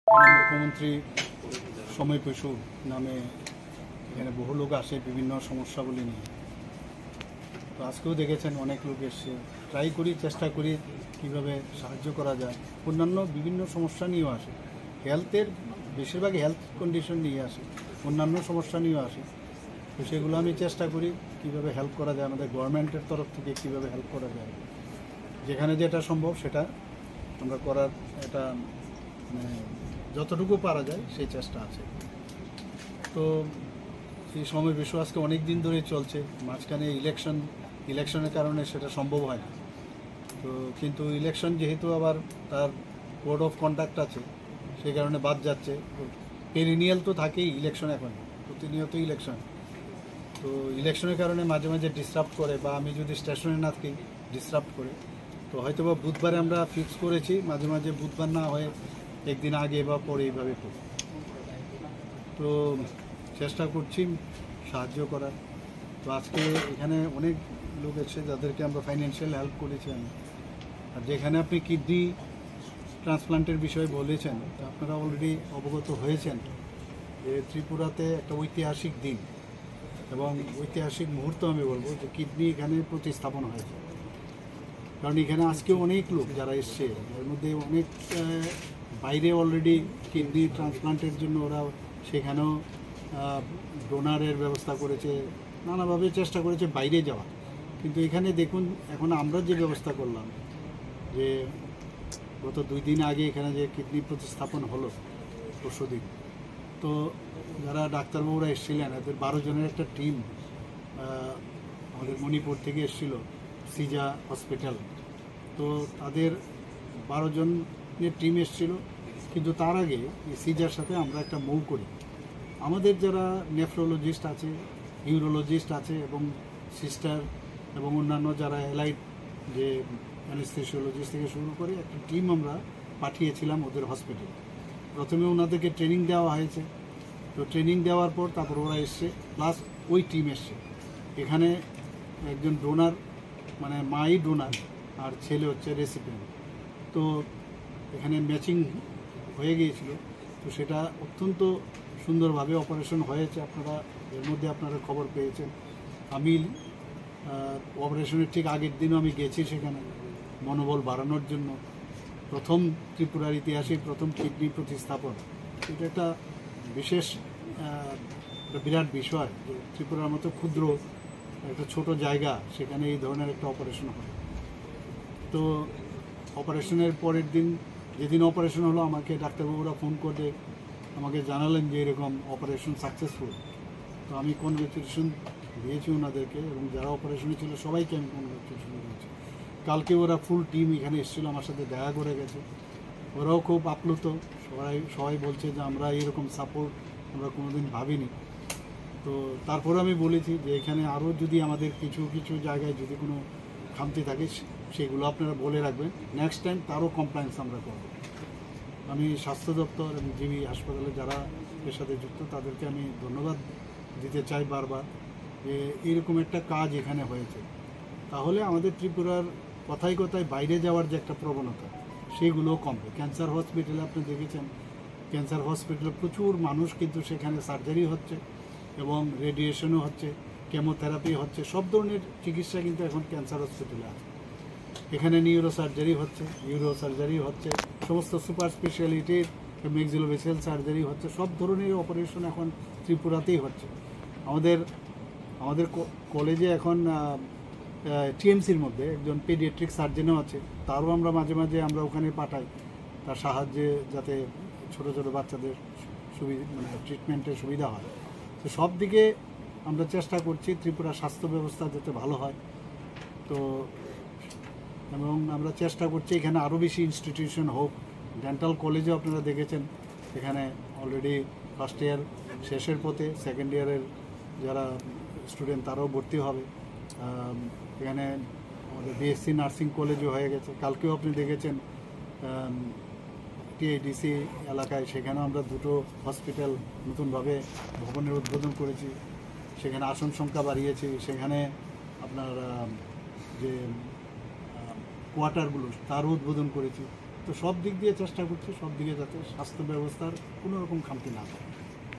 মুখ্যমন্ত্রী সময় পেশু নামে এখানে বহু লোক আসে বিভিন্ন সমস্যাগুলি নিয়ে। তো আজকেও দেখেছেন অনেক লোক এসে ট্রাই করি, চেষ্টা করি কীভাবে সাহায্য করা যায়। অন্যান্য বিভিন্ন সমস্যা নিয়েও আসে, হেলথের বেশিরভাগ হেলথ কন্ডিশন নিয়ে আসে, অন্যান্য সমস্যা নিয়েও আসে। তো সেগুলো আমি চেষ্টা করি কীভাবে হেল্প করা যায়, আমাদের গভর্নমেন্টের তরফ থেকে কীভাবে হেল্প করা যায়। যেখানে যেটা সম্ভব সেটা আমরা করার একটা যতটুকু পারা যায় সেই চেষ্টা আছে। তো এই সময় বেশি আজকে অনেক দিন ধরেই চলছে, মাঝখানে ইলেকশনের কারণে সেটা সম্ভব হয় না। তো কিন্তু ইলেকশন যেহেতু আবার তার কোড অফ কন্ডাক্ট আছে, সেই কারণে বাদ যাচ্ছে। পেরিনিয়াল তো থাকেই ইলেকশন, এখন প্রতিনিয়ত ইলেকশন। তো ইলেকশনের কারণে মাঝে মাঝে ডিস্টার্ব করে, বা আমি যদি স্টেশনে না থাকি ডিস্টার্ব করে। তো হয়তো বা বুধবারে আমরা ফিক্স করেছি, মাঝে মাঝে বুধবার না হয়ে একদিন আগে বা পরে এইভাবে করি। তো চেষ্টা করছি সাহায্য করার। তো আজকে এখানে অনেক লোক এসেছে যাদেরকে আমরা ফাইন্যান্সিয়াল হেল্প করেছি আমি। আর যেখানে আপনি কিডনি ট্রান্সপ্লান্টের বিষয়ে বলেছেন, আপনারা অলরেডি অবগত হয়েছেন যে ত্রিপুরাতে একটা ঐতিহাসিক দিন এবং ঐতিহাসিক মুহূর্ত আমি বলবো যে কিডনি এখানে প্রতিস্থাপন হয়েছে। কারণ এখানে আজকে অনেক লোক যারা এসছে, এর মধ্যে অনেক বাইরে অলরেডি কিডনি ট্রান্সপ্লান্টের জন্য ওরা সেখানেও ডোনারের ব্যবস্থা করেছে, নানাভাবে চেষ্টা করেছে বাইরে যাওয়া। কিন্তু এখানে দেখুন, এখন আমরা যে ব্যবস্থা করলাম, যে গত 2 দিন আগে এখানে যে কিডনি প্রতিস্থাপন হলো পরশুদিন, তো যারা ডাক্তারবাবুরা এসেছিলেন এদের 12 জনের একটা টিম আমাদের মণিপুর থেকে এসেছিল, সিজা হসপিটাল। তো তাদের 12 জনের টিম এসেছিল। কিন্তু তার আগে এই সিজার সাথে আমরা একটা মৌ করি। আমাদের যারা নেফ্রোলজিস্ট আছে, ইউরোলজিস্ট আছে এবং সিস্টার এবং অন্যান্য যারা অ্যালাইড যে অ্যানেস্থেসিওলজিস্ট থেকে শুরু করে একটা টিম আমরা পাঠিয়েছিলাম ওদের হসপিটালে। প্রথমে ওনাদেরকে ট্রেনিং দেওয়া হয়েছে। তো ট্রেনিং দেওয়ার পর তারপর ওরা এসছে, প্লাস ওই টিম এসছে। এখানে একজন ডোনার, মানে মাই ডোনার আর ছেলে হচ্ছে রেসিপিয়েন্ট। তো এখানে ম্যাচিং হয়ে গিয়েছিল। তো সেটা অত্যন্ত সুন্দরভাবে অপারেশন হয়েছে। আপনারা এর মধ্যে আপনারা খবর পেয়েছেন। আমি অপারেশনের ঠিক আগের দিনও আমি গেছি সেখানে মনোবল বাড়ানোর জন্য। প্রথম ত্রিপুরার ইতিহাসে প্রথম কিডনি প্রতিস্থাপন, এটা একটা বিশেষ একটা বিরাট বিষয় যে ত্রিপুরার মতো ক্ষুদ্র একটা ছোট জায়গা, সেখানে এই ধরনের একটা অপারেশন হয়। তো অপারেশনের পরের দিন, যেদিন অপারেশন হলো, আমাকে ডাক্তারবাবুরা ফোন করে আমাকে জানালেন যে এরকম অপারেশন সাকসেসফুল। তো আমি কনগ্রেচুলেশন দিয়েছি ওনাদেরকে, এবং যারা অপারেশনে ছিল সবাইকে আমি কনগ্রেচুলেশন দিয়েছি। কালকে ওরা ফুল টিম এখানে এসেছিলো, আমার সাথে দেখা করে গেছে। ওরাও খুব আপ্লুত, সবাই বলছে যে আমরা এরকম সাপোর্ট আমরা কোনোদিন ভাবিনি। তো তারপরে আমি বলেছি যে এখানে আরও যদি আমাদের কিছু কিছু জায়গায় যদি কোনো খামতি থাকে সেগুলো আপনারা বলে রাখবেন, নেক্সট টাইম তারও কমপ্লেন্স আমরা করব। আমি স্বাস্থ্য দপ্তর এবং জিবি হাসপাতালে যারা এর সাথে যুক্ত তাদেরকে আমি ধন্যবাদ দিতে চাই বারবার, যে এরকম একটা কাজ এখানে হয়েছে। তাহলে আমাদের ত্রিপুরার কথায় কথায় বাইরে যাওয়ার যে একটা প্রবণতা, সেগুলোও কমবে। ক্যান্সার হসপিটালে আপনি দেখেছেন, ক্যান্সার হসপিটালে প্রচুর মানুষ, কিন্তু সেখানে সার্জারি হচ্ছে এবং রেডিয়েশনও হচ্ছে, কেমোথেরাপি হচ্ছে, সব ধরনের চিকিৎসা কিন্তু এখন ক্যান্সার হসপিটালে আছে। এখানে নিউরো সার্জারি হচ্ছে, ইউরো সার্জারি হচ্ছে, সমস্ত সুপার স্পেশালিটির ম্যাক্সিলোফেসিয়াল সার্জারি হচ্ছে, সব ধরনের অপারেশন এখন ত্রিপুরাতেই হচ্ছে। আমাদের কলেজে এখন টিএমসির মধ্যে একজন পেডিয়াট্রিক সার্জনও আছে, তারও আমরা মাঝে মাঝে আমরা ওখানে পাঠাই, তার সাহায্যে যাতে ছোটো ছোটো বাচ্চাদের ট্রিটমেন্টের সুবিধা হয়। তো সব দিকে আমরা চেষ্টা করছি ত্রিপুরার স্বাস্থ্য ব্যবস্থা যাতে ভালো হয়। তো এবং আমরা চেষ্টা করছি এখানে আরও বেশি ইনস্টিটিউশন হোক। ডেন্টাল কলেজেও আপনারা দেখেছেন, এখানে অলরেডি ফার্স্ট ইয়ার শেষের পথে, সেকেন্ড ইয়ারের যারা স্টুডেন্ট তারাও ভর্তি হবে। এখানে আমাদের বিএসসি নার্সিং কলেজও হয়ে গেছে। কালকেও আপনি দেখেছেন টিআইডিসি এলাকায়, সেখানেও আমরা 2টো হসপিটাল নতুনভাবে ভবনের উদ্বোধন করেছি। সেখানে আসন সংখ্যা বাড়িয়েছি। সেখানে আপনার যে কোয়ার্টারগুলো তারও উদ্বোধন করেছি। তো সব দিক দিয়ে চেষ্টা করছি, সব দিকে যাতে স্বাস্থ্য ব্যবস্থার কোনো রকম খামতি না থাকে।